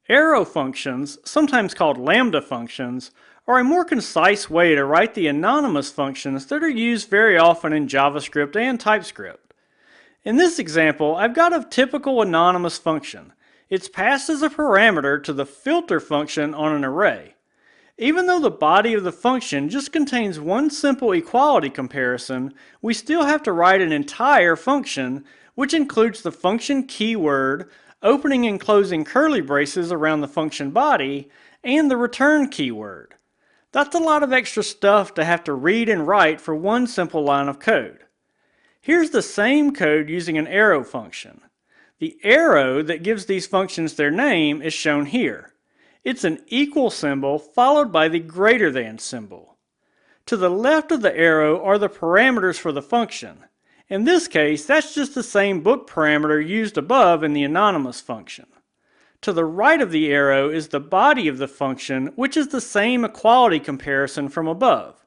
Arrow functions, sometimes called lambda functions, are a more concise way to write the anonymous functions that are used very often in JavaScript and TypeScript. In this example, I've got a typical anonymous function. It's passed as a parameter to the filter function on an array. Even though the body of the function just contains one simple equality comparison, we still have to write an entire function, which includes the function keyword, opening and closing curly braces around the function body, and the return keyword. That's a lot of extra stuff to have to read and write for one simple line of code. Here's the same code using an arrow function. The arrow that gives these functions their name is shown here. It's an equal symbol followed by the greater than symbol. To the left of the arrow are the parameters for the function. In this case, that's just the same book parameter used above in the anonymous function. To the right of the arrow is the body of the function, which is the same equality comparison from above.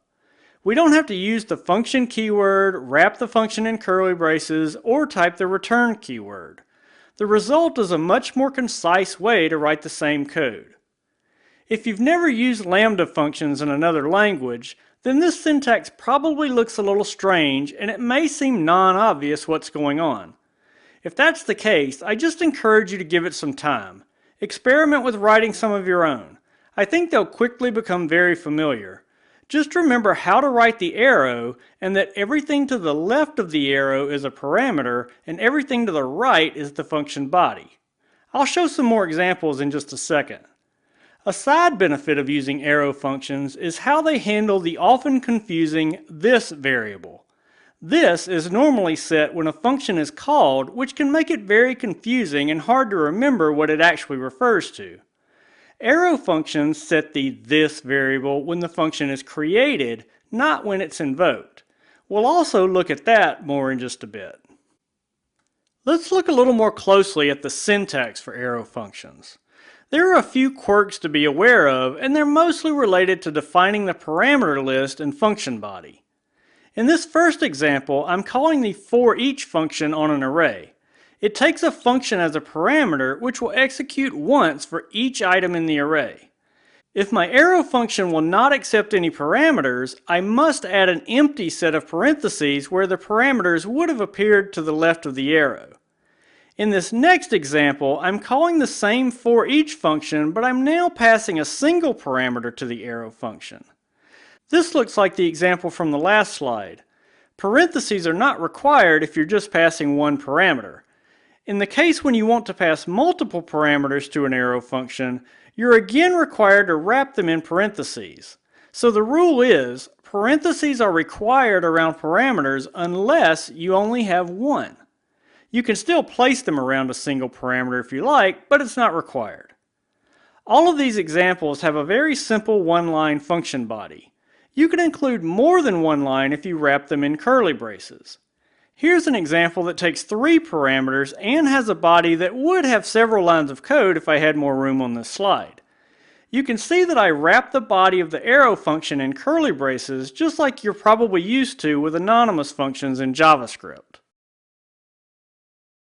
We don't have to use the function keyword, wrap the function in curly braces, or type the return keyword. The result is a much more concise way to write the same code. If you've never used lambda functions in another language, then this syntax probably looks a little strange and it may seem non-obvious what's going on. If that's the case, I just encourage you to give it some time. Experiment with writing some of your own. I think they'll quickly become very familiar. Just remember how to write the arrow and that everything to the left of the arrow is a parameter and everything to the right is the function body. I'll show some more examples in just a second. A side benefit of using arrow functions is how they handle the often confusing this variable. This is normally set when a function is called, which can make it very confusing and hard to remember what it actually refers to. Arrow functions set the this variable when the function is created, not when it's invoked. We'll also look at that more in just a bit. Let's look a little more closely at the syntax for arrow functions. There are a few quirks to be aware of, and they're mostly related to defining the parameter list and function body. In this first example, I'm calling the forEach function on an array. It takes a function as a parameter which will execute once for each item in the array. If my arrow function will not accept any parameters, I must add an empty set of parentheses where the parameters would have appeared to the left of the arrow. In this next example, I'm calling the same forEach function, but I'm now passing a single parameter to the arrow function. This looks like the example from the last slide. Parentheses are not required if you're just passing one parameter. In the case when you want to pass multiple parameters to an arrow function, you're again required to wrap them in parentheses. So the rule is, parentheses are required around parameters unless you only have one. You can still place them around a single parameter if you like, but it's not required. All of these examples have a very simple one-line function body. You can include more than one line if you wrap them in curly braces. Here's an example that takes 3 parameters and has a body that would have several lines of code if I had more room on this slide. You can see that I wrap the body of the arrow function in curly braces just like you're probably used to with anonymous functions in JavaScript.